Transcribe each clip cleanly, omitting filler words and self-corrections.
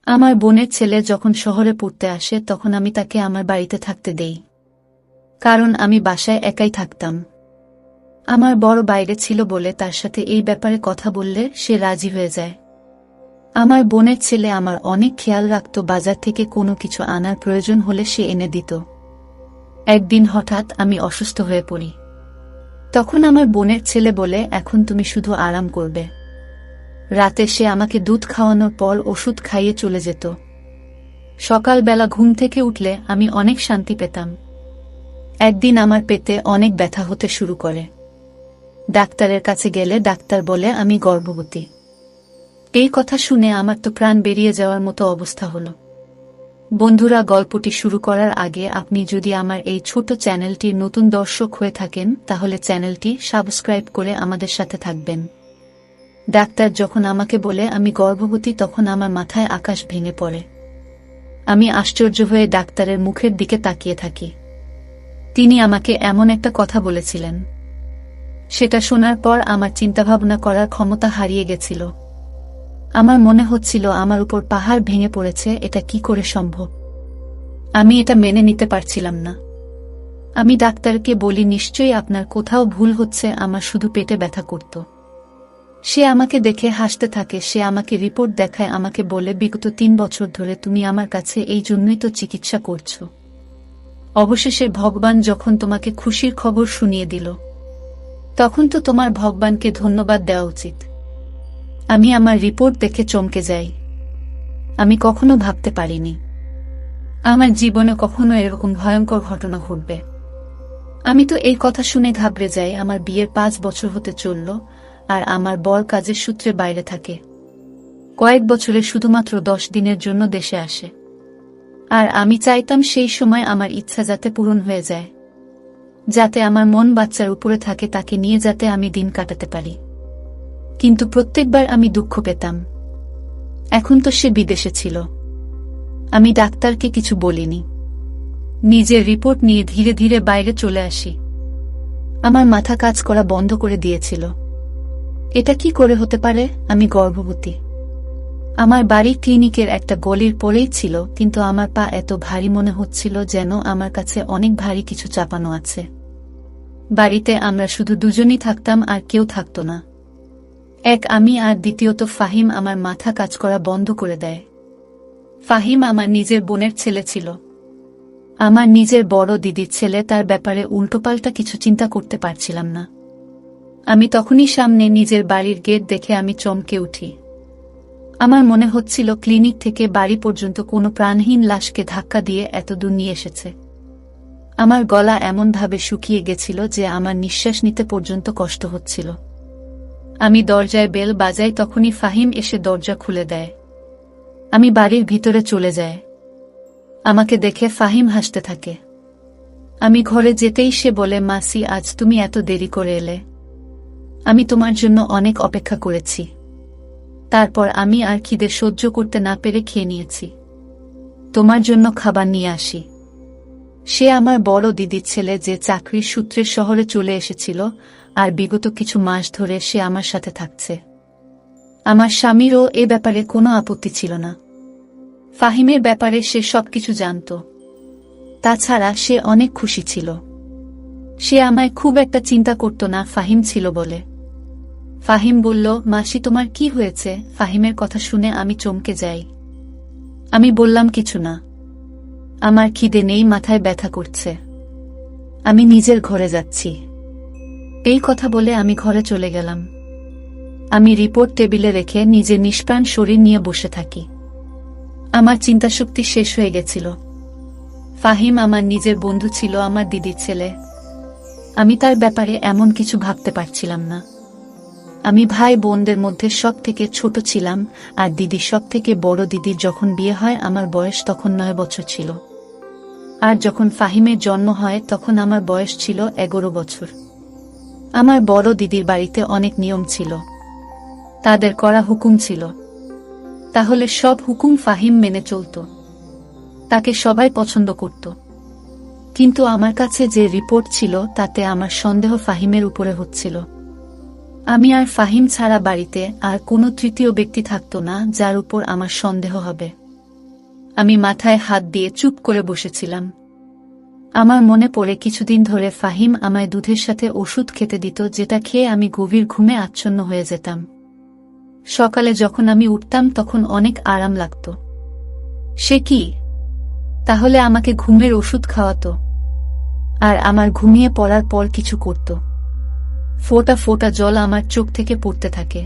আমার বোনের ছেলে যখন শহরে পড়তে আসে তখন আমি তাকে আমার বাড়িতে থাকতে দেই, কারণ আমি বাসায় একাই থাকতাম। আমার বড় বাইরে ছিল বলে তার সাথে এই ব্যাপারে কথা বললে সে রাজি হয়ে যায়। আমার বোনের ছেলে আমার অনেক খেয়াল রাখত, বাজার থেকে কোনো কিছু আনার প্রয়োজন হলে সে এনে দিত। একদিন হঠাৎ আমি অসুস্থ হয়ে পড়ি। তখন আমার বোনের ছেলে বলে, এখন তুমি শুধু আরাম করবে। রাতে সে আমাকে দুধ খাওয়ানোর পর ওষুধ খাইয়ে চলে যেত। সকালবেলা ঘুম থেকে উঠলে আমি অনেক শান্তি পেতাম। একদিন আমার পেটে অনেক ব্যথা হতে শুরু করে। ডাক্তারের কাছে গেলে ডাক্তার বলে আমি গর্ভবতী। এই কথা শুনে আমার তো প্রাণ বেরিয়ে যাওয়ার মতো অবস্থা হলো। বন্ধুরা, গল্পটি শুরু করার আগে আপনি যদি আমার এই ছোট চ্যানেলটির নতুন দর্শক হয়ে থাকেন তাহলে চ্যানেলটি সাবস্ক্রাইব করে আমাদের সাথে থাকবেন। ডাক্তার যখন আমাকে বলে আমি গর্ভবতী তখন আমার মাথায় আকাশ ভেঙে পড়ে। আমি আশ্চর্য হয়ে ডাক্তারের মুখের দিকে তাকিয়ে থাকি। তিনি আমাকে এমন একটা কথা বলেছিলেন, সেটা শোনার পর আমার চিন্তাভাবনা করার ক্ষমতা হারিয়ে গেছিল। আমার মনে হচ্ছিল আমার উপর পাহাড় ভেঙে পড়েছে, এটা কি করে সম্ভব? আমি এটা মেনে নিতে পারছিলাম না। আমি ডাক্তারকে বলি, নিশ্চয়ই আপনার কোথাও ভুল হচ্ছে, আমার শুধু পেটে ব্যথা করত। সে আমাকে দেখে হাসতে থাকে। সে আমাকে রিপোর্ট দেখায়, আমাকে বলে, বিগত 3 বছর ধরে তুমি আমার কাছে এই জন্যই তো চিকিৎসা করছো। অবশেষে ভগবান যখন তোমাকে খুশির খবর শুনিয়ে দিল, তখন তো তোমার ভগবানকে ধন্যবাদ দেওয়া উচিত। আমি আমার রিপোর্ট দেখে চমকে যাই। আমি কখনো ভাবতে পারিনি আমার জীবনে কখনো এরকম ভয়ঙ্কর ঘটনা ঘটবে। আমি তো এই কথা শুনে ঘাবড়ে যাই। আমার বিয়ের 5 বছর হতে চলল, আর আমার বর কাজের সূত্রে বাইরে থাকে। কয়েক বছরে শুধুমাত্র 10 দিনের জন্য দেশে আসে। আর আমি চাইতাম সেই সময় আমার ইচ্ছা যাতে পূরণ হয়ে যায়, যাতে আমার মন বাচ্চার উপরে থাকে, তাকে নিয়ে যাতে আমি দিন কাটাতে পারি। কিন্তু প্রত্যেকবার আমি দুঃখ পেতাম। এখন তো সে বিদেশে ছিল। আমি ডাক্তারকে কিছু বলিনি। নিজের রিপোর্ট নিয়ে ধীরে ধীরে বাইরে চলে আসি। আমার মাথা কাজ করা বন্ধ করে দিয়েছিল। এটা কি করে হতে পারে? আমি গর্ভবতী। আমার বাড়ি ক্লিনিকের একটা গলির পরেই ছিল, কিন্তু আমার পা এত ভারী মনে হচ্ছিল যেন আমার কাছে অনেক ভারী কিছু চাপানো আছে। বাড়িতে আমরা শুধু দুজনই থাকতাম, আর কেউ থাকতো না। এক আমি, আর দ্বিতীয়ত ফাহিম আমার মাথা কাজ করা বন্ধ করে দেয়। ফাহিম আমার নিজের বোনের ছেলে ছিল। আমার নিজের বড় দিদির ছেলে, তার ব্যাপারে উল্টোপাল্টা কিছু চিন্তা করতে পারছিলাম না। আমি তখনই সামনে নিজের বাড়ির গেট দেখে আমি চমকে উঠি। আমার মনে হচ্ছিল ক্লিনিক থেকে বাড়ি পর্যন্ত কোনো প্রাণহীন লাশকে ধাক্কা দিয়ে এত দূর নিয়ে এসেছে। আমার গলা এমনভাবে শুকিয়ে গেছিল যে আমার নিঃশ্বাস নিতে পর্যন্ত কষ্ট হচ্ছিল। আমি দরজায় বেল বাজাই, তখনই ফাহিম এসে দরজা খুলে দেয়। আমি বাড়ির ভিতরে চলে যাই। আমাকে দেখে ফাহিম হাসতে থাকে। আমি ঘরে যেতেই সে বলে, মাসি, আজ তুমি এত দেরি করে এলে। আমি তোমার জন্য অনেক অপেক্ষা করেছি। তারপর আমি আর খিদে সহ্য করতে না পেরে খেয়ে নিয়েছি। তোমার জন্য খাবার নিয়ে আসি। সে আমার বড় দিদির ছেলে, যে চাকরির সূত্রে শহরে চলে এসেছিল, আর বিগত কিছু মাস ধরে সে আমার সাথে থাকছে। আমার স্বামীরও এ ব্যাপারে কোনো আপত্তি ছিল না। ফাহিমের ব্যাপারে সে সবকিছু জানত। তাছাড়া সে অনেক খুশি ছিল। সে আমায় খুব একটা চিন্তা করত না, ফাহিম ছিল বলে। ফাহিম বলল, মাসি, তোমার কি হয়েছে? ফাহিমের কথা শুনে আমি চমকে যাই। আমি বললাম, কিছু না। আমার খিদে নেই, মাথায় ব্যথা করছে। আমি নিজের ঘরে যাচ্ছি। এই কথা বলে আমি ঘরে চলে গেলাম। আমি রিপোর্ট টেবিলে রেখে নিজের নিষ্প্রাণ শরীর নিয়ে বসে থাকি। আমার চিন্তাশক্তি শেষ হয়ে গেছিল। ফাহিম আমার নিজের বন্ধু ছিল, আমার দিদির ছেলে। আমি তার ব্যাপারে এমন কিছু ভাবতে পারছিলাম না। আমি ভাই বোনদের মধ্যে সব থেকে ছোট ছিলাম, আর দিদি সব থেকে বড়। দিদির যখন বিয়ে হয় আমার বয়স তখন 9 বছর ছিল, আর যখন ফাহিমের জন্ম হয় তখন আমার বয়স ছিল 11 বছর। আমার বড় দিদির বাড়িতে অনেক নিয়ম ছিল, তাদের করা হুকুম ছিল। তাহলে সব হুকুম ফাহিম মেনে চলত। তাকে সবাই পছন্দ করত। কিন্তু আমার কাছে যে রিপোর্ট ছিল তাতে আমার সন্দেহ ফাহিমের উপরে হচ্ছিল। আমি আর ফাহিম ছাড়া বাড়িতে আর কোনো তৃতীয় ব্যক্তি থাকত না যার উপর আমার সন্দেহ হবে। আমি মাথায় হাত দিয়ে চুপ করে বসেছিলাম। আমার মনে পড়ে কিছুদিন ধরে ফাহিম আমায় দুধের সাথে ওষুধ খেতে দিত, যেটা খেয়ে আমি গভীর ঘুমে আচ্ছন্ন হয়ে যেতাম। সকালে যখন আমি উঠতাম তখন অনেক আরাম লাগত। সে কি তাহলে আমাকে ঘুমের ওষুধ খাওয়াতো আর আমার ঘুমিয়ে পড়ার পর কিছু করত। ফোঁটা ফোঁটা জল আমার চোখ থেকে পড়তে থাকে।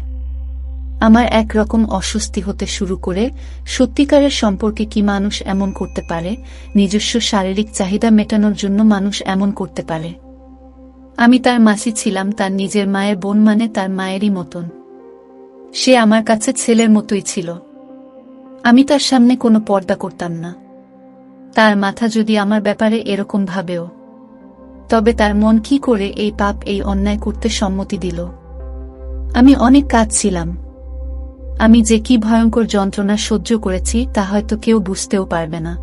আমার একরকম অস্বস্তি হতে শুরু করে। সত্যিকারের সম্পর্কে কি মানুষ এমন করতে পারে? নিজস্ব শারীরিক চাহিদা মেটানোর জন্য মানুষ এমন করতে পারে? আমি তার মাসি ছিলাম, তার নিজের মায়ের বোন, মানে তার মায়েরই মতন। সে আমার কাছে ছেলের মতোই ছিল। আমি তার সামনে কোনো পর্দা করতাম না। তার মাথা যদি আমার ব্যাপারে এরকম ভাবেও, তবে তার মন কি করে এই পাপ, এই অন্যায় করতে সম্মতি দিল? আমি অনেক কাঁদছিলাম। আমি যে কি ভয়ঙ্কর যন্ত্রণা সহ্য করেছি তা হয়তো কেউ বুঝতেও পারবে না।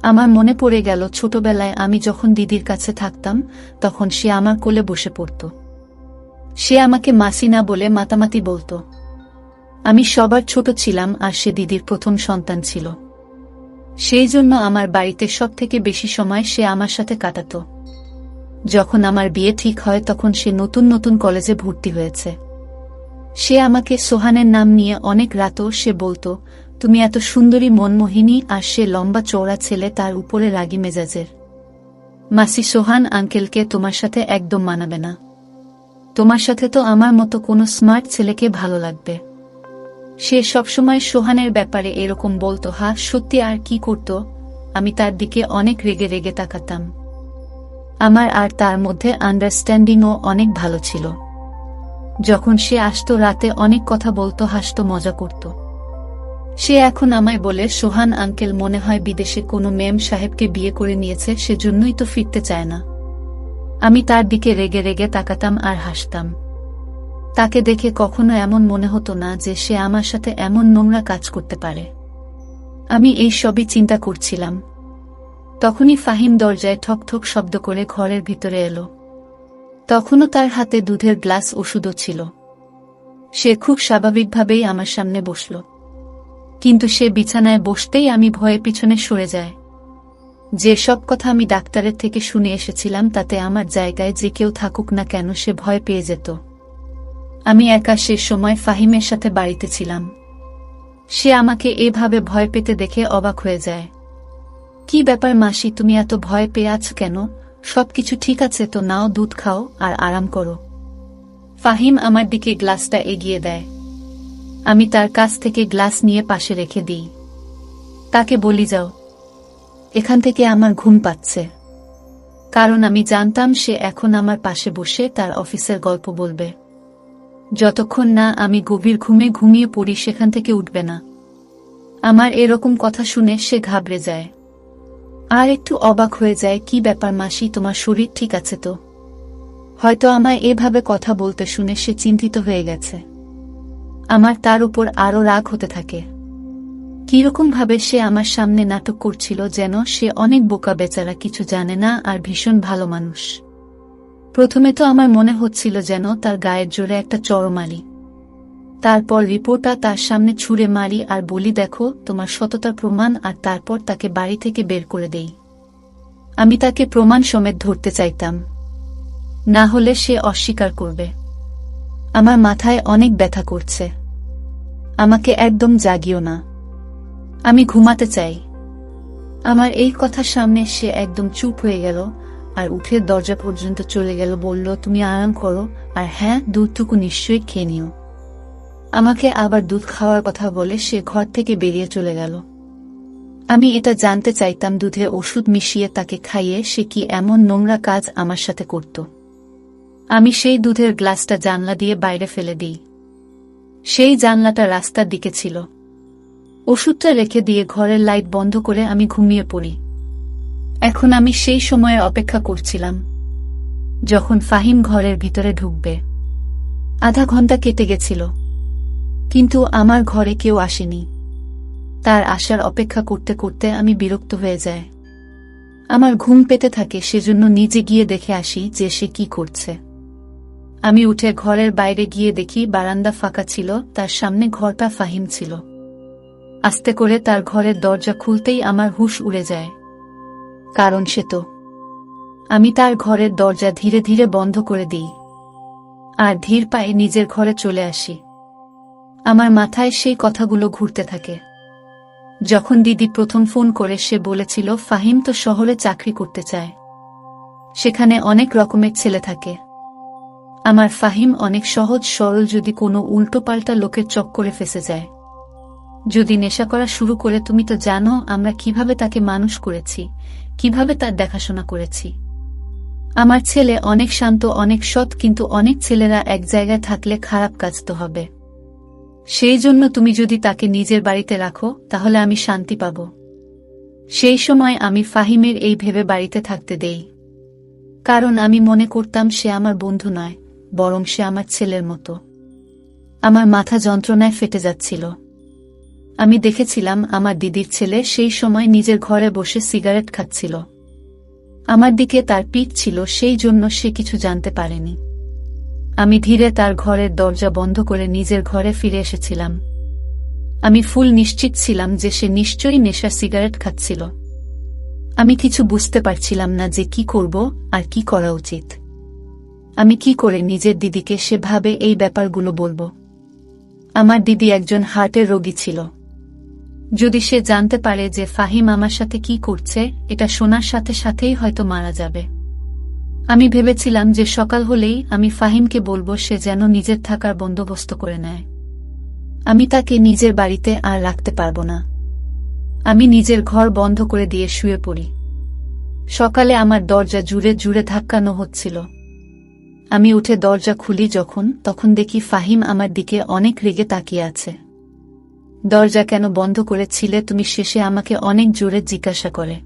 আমার মনে পড়ে গেল ছোটবেলায় আমি যখন দিদির কাছে থাকতাম, তখন সে আমার কোলে বসে পড়ত। সে আমাকে মাসি না বলে মাতামাতি বলতো। আমি সবার ছোট ছিলাম আর সে দিদির প্রথম সন্তান ছিল। সেই জন্য আমার বাড়িতে সবথেকে বেশি সময় সে আমার সাথে কাটাত। যখন আমার বিয়ে ঠিক হয় তখন সে নতুন নতুন কলেজে ভর্তি হয়েছে। সে আমাকে সোহানের নাম নিয়ে অনেক রাতও সে বলতো, তুমি এত সুন্দরী, মনমোহিনী। আর সে লম্বা চওড়া ছেলে, তার উপরে রাগী মেজাজের। মাসি, সোহান আঙ্কেলকে তোমার সাথে একদম মানাবে না। তোমার সাথে তো আমার মতো কোনো স্মার্ট ছেলেকে ভালো লাগবে। সে সবসময় সোহানের ব্যাপারে এরকম বলতো। সত্যি। আর কি করত? আমি তার দিকে অনেক রেগে রেগে তাকাতাম। আমার আর তার মধ্যে আন্ডারস্ট্যান্ডিংও অনেক ভালো ছিল। যখন সে আসতো রাতে অনেক কথা বলতো, হাসতো, মজা করত। সে এখন আমায় বলে, সোহান আঙ্কেল মনে হয় বিদেশে কোনো মেম সাহেবকে বিয়ে করে নিয়েছে, সেজন্যই তো ফিরতে চায় না। আমি তার দিকে রেগে রেগে তাকাতাম আর হাসতাম। তাকে দেখে কখনো এমন মনে হতো না যে সে আমার সাথে এমন নোংরা কাজ করতে পারে। আমি এই সবই চিন্তা করছিলাম। তখনই ফাহিম দরজায় ঠক ঠক শব্দ করে ঘরের ভিতরে এলো। তখনও তার হাতে দুধের গ্লাস, ওষুধও ছিল। সে খুব স্বাভাবিকভাবেই আমার সামনে বসল, কিন্তু সে বিছানায় বসতেই আমি ভয়ে পিছনে সরে যাই। যে সব কথা আমি ডাক্তারের থেকে শুনে এসেছিলাম, তাতে আমার জায়গায় যে কেউ থাকুক না কেন সে ভয় পেয়ে যেত। আমি একা সে সময় ফাহিমের সাথে বাড়িতে ছিলাম। সে আমাকে এভাবে ভয় পেতে দেখে অবাক হয়ে যায়। কি ব্যাপার মাসি, তুমি এত ভয় পেয়ে আছো কেন? সবকিছু ঠিক আছে তো? নাও, দুধ খাও আর আরাম করো। ফাহিম আমার দিকে গ্লাসটা এগিয়ে দেয়। আমি তার কাছ থেকে গ্লাস নিয়ে পাশে রেখে দিই। তাকে বলি, যাও এখান থেকে, আমার ঘুম পাচ্ছে। কারণ আমি জানতাম সে এখন আমার পাশে বসে তার অফিসের গল্প বলবে। যতক্ষণ না আমি গভীর ঘুমে ঘুমিয়ে পড়ি সেখান থেকে উঠবে না। আমার এরকম কথা শুনে সে ঘাবড়ে যায় আর একটু অবাক হয়ে যায়। কি ব্যাপার মাসি, তোমার শরীর ঠিক আছে তো? হয়তো আমায় এভাবে কথা বলতে শুনে সে চিন্তিত হয়ে গেছে। আমার তার উপর আরো রাগ হতে থাকে। কিরকম ভাবে সে আমার সামনে নাটক করছিল, যেন সে অনেক বোকা, বেচারা, কিছু জানে না আর ভীষণ ভালো মানুষ। প্রথমে তো আমার মনে হচ্ছিল যেন তার গায়ের জোরে একটা চড় মারি। তারপর রিপোর্টটা তার সামনে ছুঁড়ে মারি আর বলি, দেখো তোমার সততার প্রমাণ। আর তারপর তাকে বাড়ি থেকে বের করে দেই। আমি তাকে প্রমাণ সমেত ধরতে চাইতাম, না হলে সে অস্বীকার করবে। আমার মাথায় অনেক ব্যথা করছে। আমাকে একদম জাগিও না, আমি ঘুমাতে চাই। আমার এই কথার সামনে সে একদম চুপ হয়ে গেল আর উঠে দরজা পর্যন্ত চলে গেল। বলল, তুমি আরাম করো, আর হ্যাঁ, দুধটুকু নিশ্চয়ই খেয়ে নিও। আমাকে আবার দুধ খাওয়ার কথা বলে সে ঘর থেকে বেরিয়ে চলে গেল। আমি এটা জানতে চাইতাম, দুধে ওষুধ মিশিয়ে তাকে খাইয়ে সে কি এমন নোংরা কাজ আমার সাথে করত। আমি সেই দুধের গ্লাসটা জানলা দিয়ে বাইরে ফেলে দিই। সেই জানলাটা রাস্তার দিকে ছিল। ওষুধটা রেখে দিয়ে ঘরের লাইট বন্ধ করে আমি ঘুমিয়ে পড়ি। এখন আমি সেই সময়ে অপেক্ষা করছিলাম যখন ফাহিম ঘরের ভিতরে ঢুকবে। আধা ঘন্টা কেটে গেছিল, কিন্তু আমার ঘরে কেউ আসেনি। তার আসার অপেক্ষা করতে করতে আমি বিরক্ত হয়ে যাই। আমার ঘুম পেতে থাকে, সেজন্য নিজে গিয়ে দেখে আসি যে সে কি করছে। আমি উঠে ঘরের বাইরে গিয়ে দেখি বারান্দা ফাঁকা ছিল, তার সামনে ঘরটা ফাহিম ছিল। আস্তে করে তার ঘরের দরজা খুলতেই আমার হুঁশ উড়ে যায়। কারণ সে তো। আমি তার ঘরের দরজা ধীরে ধীরে বন্ধ করে দিই আর ধীর পায়ে নিজের ঘরে চলে আসি। আমার মাথায় সেই কথাগুলো ঘুরতে থাকে। যখন দিদি প্রথম ফোন করে সে বলেছিল ফাহিম তো শহরে চাকরি করতে চায়, সেখানে অনেক রকমের ছেলে থাকে। আমার ফাহিম অনেক সহজ সরল, যদি কোনো উল্টোপাল্টা লোকের চক্করে ফেঁসে যায়, যদি নেশা করা শুরু করে। তুমি তো জানো আমরা কিভাবে তাকে মানুষ করেছি, কিভাবে তার দেখাশোনা করেছি। আমার ছেলে অনেক শান্ত, অনেক সৎ, কিন্তু অনেক ছেলেরা এক জায়গায় থাকলে খারাপ কাজ তো হবে। সেই জন্য তুমি যদি তাকে নিজের বাড়িতে রাখো তাহলে আমি শান্তি পাব। সেই সময় আমি ফাহিমের এই ভেবে বাড়িতে থাকতে দেই, কারণ আমি মনে করতাম সে আমার বন্ধু নয়, বরং সে আমার ছেলের মতো। আমার মাথা যন্ত্রণায় ফেটে যাচ্ছিল। আমি দেখেছিলাম আমার দিদির ছেলে সেই সময় নিজের ঘরে বসে সিগারেট খাচ্ছিল। আমার দিকে তার পিঠ ছিল, সেই জন্য সে কিছু জানতে পারেনি। আমি ধীরে তার ঘরের দরজা বন্ধ করে নিজের ঘরে ফিরে এসেছিলাম। আমি ফুল নিশ্চিত ছিলাম যে সে নিশ্চয়ই নেশার সিগারেট খাচ্ছিল। আমি কিছু বুঝতে পারছিলাম না যে কি করব আর কি করা উচিত। আমি কি করে নিজের দিদিকে সেভাবে এই ব্যাপারগুলো বলবো। আমার দিদি একজন হার্টের রোগী ছিল। যদি সে জানতে পারে যে ফাহিম আমার সাথে কি করছে, এটা শোনার সাথে সাথেই হয়তো মারা যাবে। আমি ভেবেছিলাম যে সকাল হলেই আমি ফাহিমকে বলবো সে যেন নিজের থাকার বন্দোবস্ত করে নেয়। আমি তাকে নিজের বাড়িতে আর রাখতে পারবো না। আমি নিজের ঘর বন্ধ করে দিয়ে শুয়ে পড়ি। সকালে আমার দরজা জুড়ে জুড়ে ধাক্কানো হচ্ছিল। আমি উঠে দরজা খুলি তখন দেখি ফাহিম আমার দিকে অনেক রেগে তাকিয়ে আছে। দরজা কেন বন্ধ করেছিলে তুমি, শেষে আমাকে অনেক জোরে জিজ্ঞাসা করে।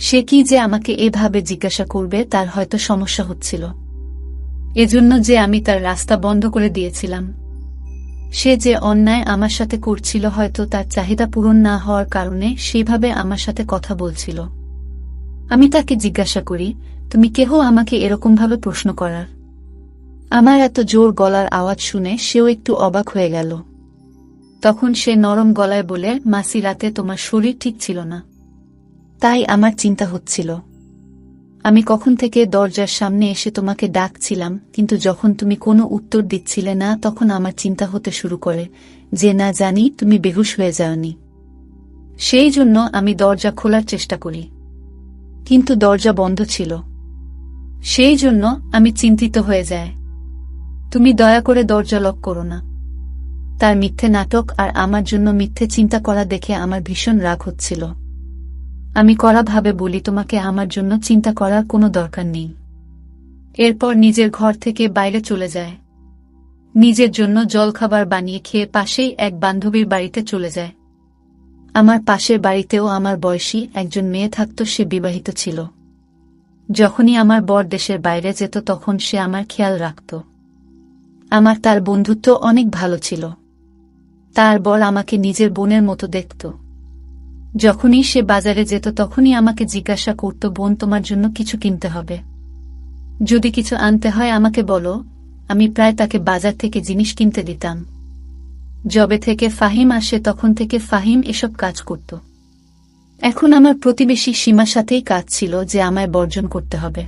সে কি যে আমাকে এভাবে জিজ্ঞাসা করবে তার হয়তো সমস্যা হচ্ছিল, এজন্য যে আমি তার রাস্তা বন্ধ করে দিয়েছিলাম। সে যে অন্যায় আমার সাথে করছিল, হয়তো তার চাহিদা পূরণ না হওয়ার কারণে সেভাবে আমার সাথে কথা বলছিল। আমি তাকে জিজ্ঞাসা করি, তুমি কেহ আমাকে এরকমভাবে প্রশ্ন করার? আমার এত জোর গলার আওয়াজ শুনে সেও একটু অবাক হয়ে গেল। তখন সে নরম গলায় বলে, মাসি, রাতে তোমার শরীর ঠিক ছিল না, তাই আমার চিন্তা হচ্ছিল। আমি কখন থেকে দরজার সামনে এসে তোমাকে ডাকছিলাম, কিন্তু যখন তুমি কোনো উত্তর দিচ্ছিলে না তখন আমার চিন্তা হতে শুরু করে যে না জানি তুমি বেহুশ হয়ে যাওনি। সেই জন্য আমি দরজা খোলার চেষ্টা করি, কিন্তু দরজা বন্ধ ছিল। সেই জন্য আমি চিন্তিত হয়ে যাই। তুমি দয়া করে দরজা লক করো না। তার মিথ্যে নাটক আর আমার জন্য মিথ্যে চিন্তা করা দেখে আমার ভীষণ রাগ হচ্ছিল। আমি কড়াভাবে বলি, তোমাকে আমার জন্য চিন্তা করার কোনো দরকার নেই। এরপর নিজের ঘর থেকে বাইরে চলে যায়। নিজের জন্য জলখাবার বানিয়ে খেয়ে পাশেই এক বান্ধবীর বাড়িতে চলে যায়। আমার পাশের বাড়িতেও আমার বয়সী একজন মেয়ে থাকত, সে বিবাহিত ছিল। যখনই আমার বর দেশের বাইরে যেত তখন সে আমার খেয়াল রাখত। আমার তার বন্ধুত্ব অনেক ভালো ছিল। তার বর আমাকে নিজের বোনের মতো দেখত। যখনই সে বাজারে যেত তখনই আমাকে জিজ্ঞাসা করত, বোন, তোমার জন্য কিছু কিনতে হবে, যদি কিছু আনতে হয় আমাকে বলো। আমি প্রায় তাকে বাজার থেকে জিনিস কিনতে দিতাম। যবে থেকে ফাহিম আসে তখন থেকে ফাহিম এসব কাজ করত। এখন আমার প্রতিবেশী সীমার সাথেই কাজ ছিল যে আমায় বর্জন করতে হবে।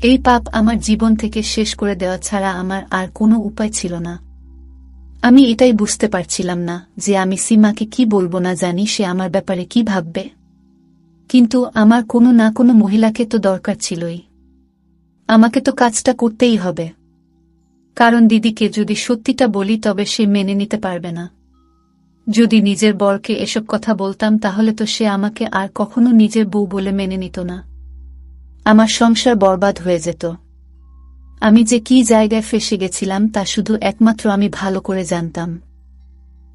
এই পাপ আমার জীবন থেকে শেষ করে দেওয়া ছাড়া আমার আর কোনো উপায় ছিল না। আমি এটাই বুঝতে পারছিলাম না যে আমি সীমাকে কি বলবো, না জানি সে আমার ব্যাপারে কি ভাববে। কিন্তু আমার কোনো না কোনো মহিলাকে তো দরকার ছিলই। আমাকে তো কাজটা করতেই হবে, কারণ দিদিকে যদি সত্যিটা বলি তবে সে মেনে নিতে পারবে না। যদি নিজের বরকে এসব কথা বলতাম তাহলে তো সে আমাকে আর কখনো নিজের বউ বলে মেনে নিত না। আমার সংসার বরবাদ হয়ে যেত। আমি যে কি জায়গায় ফেঁসে গেছিলাম তা শুধু একমাত্র আমি ভালো করে জানতাম।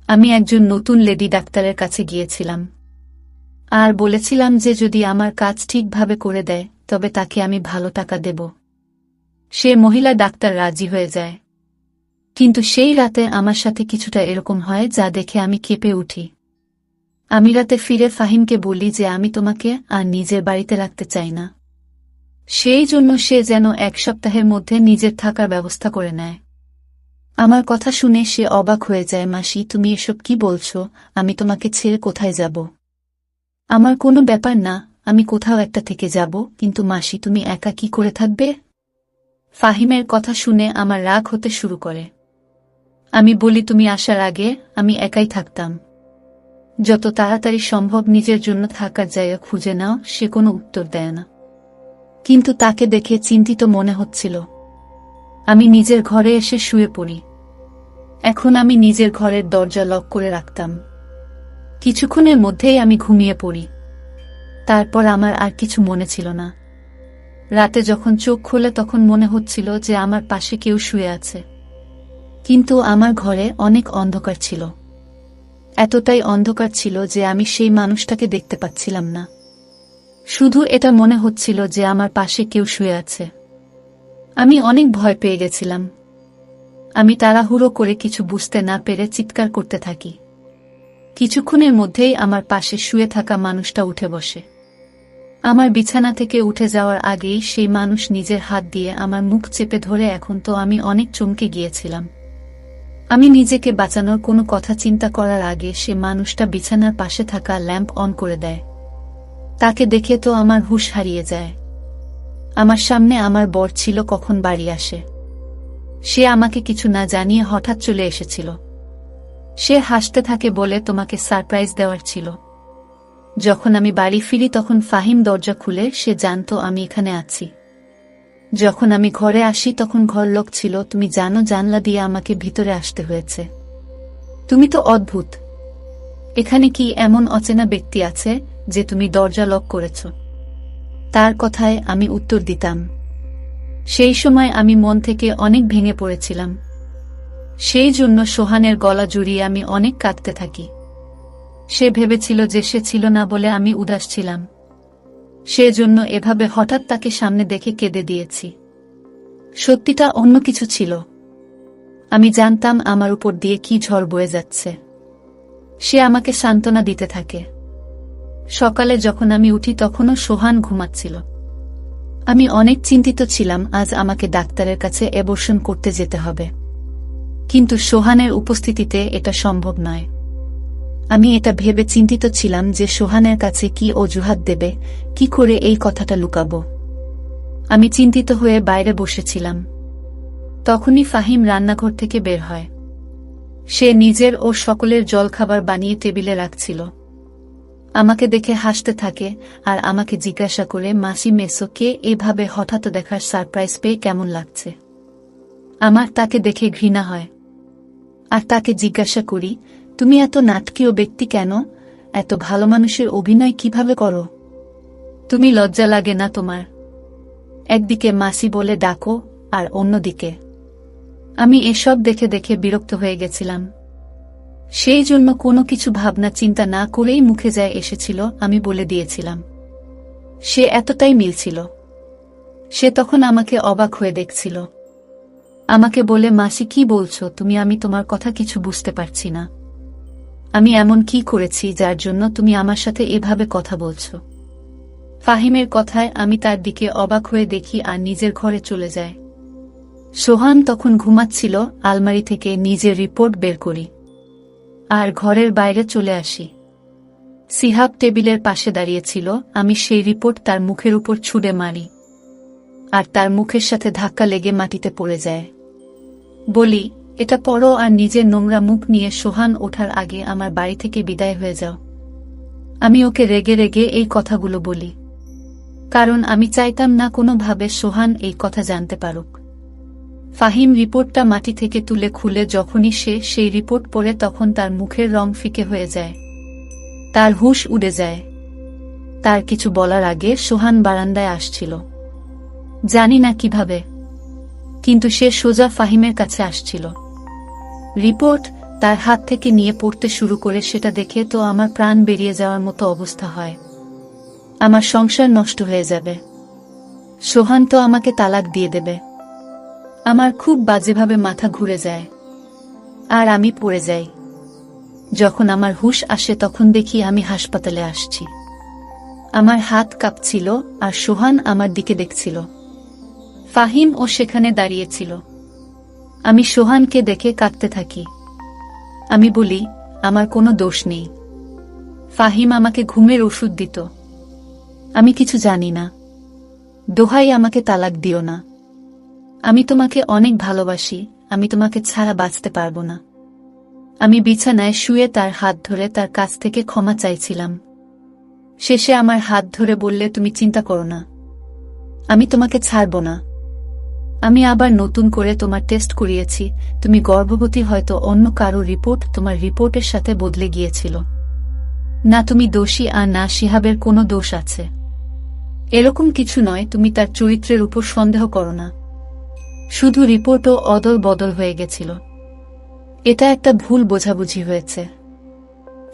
আমি একজন নতুন লেডি ডাক্তারের কাছে গিয়েছিলাম আর বলেছিলাম যে যদি আমার কাজ ঠিকভাবে করে দেয় তবে তাকে আমি ভালো টাকা দেব। সে মহিলা ডাক্তার রাজি হয়ে যায়, কিন্তু সেই রাতে আমার সাথে কিছুটা এরকম হয় যা দেখে আমি কেঁপে উঠি। আমি রাতে ফিরে ফাহিমকে বলি যে আমি তোমাকে আর নিজের বাড়িতে রাখতে চাই না। সেই জন্য সে যেন 1 সপ্তাহের মধ্যে নিজের থাকার ব্যবস্থা করে নেয়। আমার কথা শুনে সে অবাক হয়ে যায়। মাসি, তুমি এসব কি বলছো? আমি তোমাকে ছেড়ে কোথায় যাব? আমার কোনো ব্যাপার না, আমি কোথাও একটা থেকে যাব, কিন্তু মাসি তুমি একা কি করে থাকবে? ফাহিমের কথা শুনে আমার রাগ হতে শুরু করে। আমি বলি, তুমি আসার আগে আমি একাই থাকতাম। যত তাড়াতাড়ি সম্ভব নিজের জন্য থাকার জায়গা খুঁজে নাও। সে কোনো উত্তর দেয় না, কিন্তু তাকে দেখে চিন্তিত মনে হচ্ছিল। আমি নিজের ঘরে এসে শুয়ে পড়ি। এখন আমি নিজের ঘরের দরজা লক করে রাখতাম। কিছুক্ষণের মধ্যেই আমি ঘুমিয়ে পড়ি। তারপর আমার আর কিছু মনে ছিল না। রাতে যখন চোখ খুলে তখন মনে হচ্ছিল যে আমার পাশে কেউ শুয়ে আছে, কিন্তু আমার ঘরে অনেক অন্ধকার ছিল। এতটাই অন্ধকার ছিল যে আমি সেই মানুষটাকে দেখতে পাচ্ছিলাম না। শুধু এটা মনে হচ্ছিল যে আমার পাশে কেউ শুয়ে আছে। আমি অনেক ভয় পেয়ে গেছিলাম। আমি তাড়াহুড়ো করে কিছু বুঝতে না পেরে চিৎকার করতে থাকি। কিছুক্ষণের মধ্যেই আমার পাশে শুয়ে থাকা মানুষটা উঠে বসে। আমার বিছানা থেকে উঠে যাওয়ার আগেই সেই মানুষ নিজের হাত দিয়ে আমার মুখ চেপে ধরে। এখন তো আমি অনেক চমকে গিয়েছিলাম। আমি নিজেকে বাঁচানোর কোনো কথা চিন্তা করার আগে সে মানুষটা বিছানার পাশে থাকা ল্যাম্প অন করে দেয়। তাকে দেখে তো আমার হুঁশ হারিয়ে যায়। আমার সামনে আমার বর ছিল কখন বাড়ি আসে। সে আমাকে কিছু না জানিয়ে হঠাৎ চলে এসেছিল। সে হাসতে থাকে, বলে তোমাকে সারপ্রাইজ দেওয়ার ছিল। যখন আমি বাড়ি ফিরি তখন ফাহিম দরজা খুলে। সে জানতো আমি এখানে আছি। যখন আমি ঘরে আসি তখন ঘর লক ছিল। তুমি জানো, জানলা দিয়ে আমাকে ভিতরে আসতে হয়েছে। তুমি তো অদ্ভুত। এখানে কি এমন অচেনা ব্যক্তি আছে যে তুমি দরজা লক করেছ? তার কথায় আমি উত্তর দিতাম। সেই সময় আমি মন থেকে অনেক ভেঙে পড়েছিলাম। সেই জন্য সোহানের গলা জড়িয়ে আমি অনেক কাঁদতে থাকি। সে ভেবেছিল যে সে ছিল না বলে আমি উদাস ছিলাম। সেজন্য এভাবে হঠাৎ তাকে সামনে দেখে কেঁদে দিয়েছি। সত্যিটা অন্য কিছু ছিল। আমি জানতাম আমার উপর দিয়ে কি ঝড় বয়ে যাচ্ছে। সে আমাকে সান্ত্বনা দিতে থাকে। সকালে যখন আমি উঠি তখনও সোহান ঘুমাচ্ছিল। আমি অনেক চিন্তিত ছিলাম। আজ আমাকে ডাক্তারের কাছে অ্যাবর্শন করতে যেতে হবে, কিন্তু সোহানের উপস্থিতিতে এটা সম্ভব নয়। আমি এটা ভেবে চিন্তিত ছিলাম যে সোহানের কাছে কি অজুহাত দেবে, কি করে এই কথাটা লুকাবো। আমি চিন্তিত হয়ে বাইরে বসেছিলাম। তখনই ফাহিম রান্নাঘর থেকে বের হয়। সে নিজের ও সকলের জলখাবার বানিয়ে টেবিলে রাখছিল। আমাকে দেখে হাসতে থাকে আর আমাকে জিজ্ঞাসা করে, মাসি মেসোকে এভাবে হঠাৎ দেখার সারপ্রাইজ পেয়ে কেমন লাগছে? আমার তাকে দেখে ঘৃণা হয় আর তাকে জিজ্ঞাসা করি, তুমি এত নাটকীয় ব্যক্তি কেন? এত ভালো মানুষের অভিনয় কিভাবে করো? তুমি লজ্জা লাগে না তোমার? একদিকে মাসি বলে ডাকো আর অন্যদিকে। আমি এসব দেখে দেখে বিরক্ত হয়ে গেছিলাম। সেই জন্য কোনো কিছু ভাবনা চিন্তা না করেই মুখে যায় এসেছিল আমি বলে দিয়েছিলাম। সে এতটাই মিলছিল। সে তখন আমাকে অবাক হয়ে দেখছিল। আমাকে বলে, মাসি কি বলছো তুমি? আমি তোমার কথা কিছু বুঝতে পারছি না। আমি এমন কি করেছি যার জন্য তুমি আমার সাথে এভাবে কথা বলছো? ফাহিমের কথায় আমি তার দিকে অবাক হয়ে দেখি আর নিজের ঘরে চলে যায়। সোহান তখন ঘুমাচ্ছিল। আলমারি থেকে নিজের রিপোর্ট বের করি আর ঘরের বাইরে চলে আসি। সিহাব টেবিলের পাশে দাঁড়িয়েছিল। আমি সেই রিপোর্ট তার মুখের উপর ছুঁড়ে মারি আর তার মুখের সাথে ধাক্কা লেগে মাটিতে পড়ে যায়। বলি, এটা পড়ো আর নিজের নোংরা মুখ নিয়ে সোহান ওঠার আগে আমার বাড়ি থেকে বিদায় হয়ে যাও। আমি ওকে রেগে রেগে এই কথাগুলো বলি, কারণ আমি চাইতাম না কোনোভাবে সোহান এই কথা জানতে পারুক। ফাহিম রিপোর্টটা মাটি থেকে তুলে খুলে যখনই সে সেই রিপোর্ট পড়ে তখন তার মুখের রং ফিকে হয়ে যায়, তার হুঁশ উড়ে যায়। তার কিছু বলার আগে সোহান বারান্দায় আসছিল। জানি না কিভাবে, কিন্তু সে সোজা ফাহিমের কাছে আসছিল। রিপোর্ট তার হাত থেকে নিয়ে পড়তে শুরু করে। সেটা দেখে তো আমার প্রাণ বেরিয়ে যাওয়ার মতো অবস্থা হয়। আমার সংসার নষ্ট হয়ে যাবে। সোহান তো আমাকে তালাক দিয়ে দেবে। আমার খুব বাজেভাবে মাথা ঘুরে যায় আর আমি পড়ে যাই। যখন আমার হুঁশ আসে তখন দেখি আমি হাসপাতালে আসছি। আমার হাত কাঁপছিল আর সোহান আমার দিকে দেখছিল। ফাহিম ও সেখানে দাঁড়িয়েছিল। আমি সোহানকে দেখে কাঁদতে থাকি। আমি বলি, আমার কোনো দোষ নেই। ফাহিম আমাকে ঘুমের ওষুধ দিত। আমি কিছু জানি না। দোহাই, আমাকে তালাক দিও না। আমি তোমাকে অনেক ভালোবাসি, আমি তোমাকে ছাড়া বাঁচতে পারবো না। আমি বিছানায় শুয়ে তার হাত ধরে তার কাছ থেকে ক্ষমা চাইছিলাম। শেষে আমার হাত ধরে বললে, তুমি চিন্তা করো না, আমি তোমাকে ছাড়ব না। আমি আবার নতুন করে তোমার টেস্ট করিয়েছি, তুমি গর্ভবতী। হয়তো অন্য কারো রিপোর্ট তোমার রিপোর্টের সাথে বদলে গিয়েছিল। না তুমি দোষী আর না শিহাবের কোনো দোষ আছে। এরকম কিছু নয়, তুমি তার চরিত্রের উপর সন্দেহ করো না। শুধু রিপোর্টও অদল বদল হয়ে গেছিল। এটা একটা ভুল বোঝাবুঝি হয়েছে।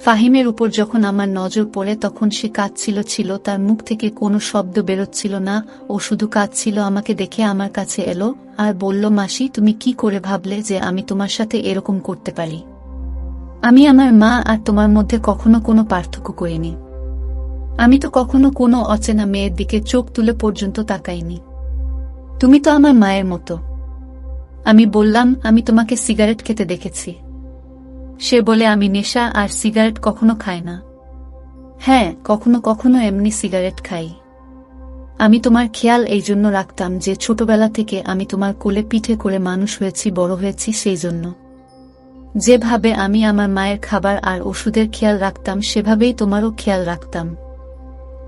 ফাহিমের উপর যখন আমার নজর পড়ে তখন সে কাঁদছিল, তার মুখ থেকে কোনো শব্দ বেরোচ্ছিল না। ও শুধু কাঁদছিল। আমাকে দেখে আমার কাছে এলো আর বলল, মাসি, তুমি কি করে ভাবলে যে আমি তোমার সাথে এরকম করতে পারি? আমি আমার মা আর তোমার মধ্যে কখনো কোনো পার্থক্য করিনি। আমি তো কখনো কোনো অচেনা মেয়ের দিকে চোখ তুলে পর্যন্ত তাকাইনি। তুমি তো আমার মায়ের মতো। আমি বললাম, আমি তোমাকে সিগারেট খেতে দেখেছি। সে বলে, আমি নেশা আর সিগারেট কখনো খাই না। হ্যাঁ, কখনো কখনো এমনি সিগারেট খাই। আমি তোমার খেয়াল এই জন্য রাখতাম যে ছোটবেলা থেকে আমি তোমার কোলে পিঠে করে মানুষ হয়েছি, বড় হয়েছি, সেই জন্য। যেভাবে আমি আমার মায়ের খাবার আর ওষুধের খেয়াল রাখতাম সেভাবেই তোমারও খেয়াল রাখতাম।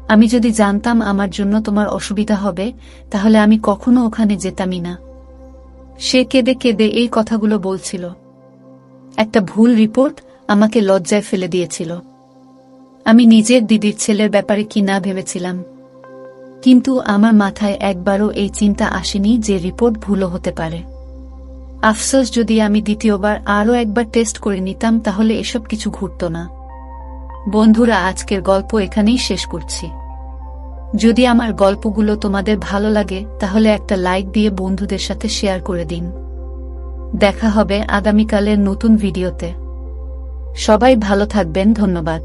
আমি যদি জানতাম আমার জন্য তোমার অসুবিধা হবে তাহলে আমি কখনো ওখানে যেতামই না। সে কেঁদে কেঁদে এই কথাগুলো বলছিল। একটা ভুল রিপোর্ট আমাকে লজ্জায় ফেলে দিয়েছিল। আমি নিজের দিদির ছেলের ব্যাপারে কি না ভেবেছিলাম। কিন্তু আমার মাথায় একবারও এই চিন্তা আসেনি যে রিপোর্ট ভুলও হতে পারে। আফসোস, যদি আমি দ্বিতীয়বার আরও একবার টেস্ট করে নিতাম তাহলে এসব কিছু ঘটত না। বন্ধুরা, আজকের গল্প এখানেই শেষ করছি। যদি আমার গল্পগুলো তোমাদের ভালো লাগে তাহলে একটা লাইক দিয়ে বন্ধুদের সাথে শেয়ার করে দিন। দেখা হবে আগামীকালের নতুন ভিডিওতে। সবাই ভালো থাকবেন। ধন্যবাদ।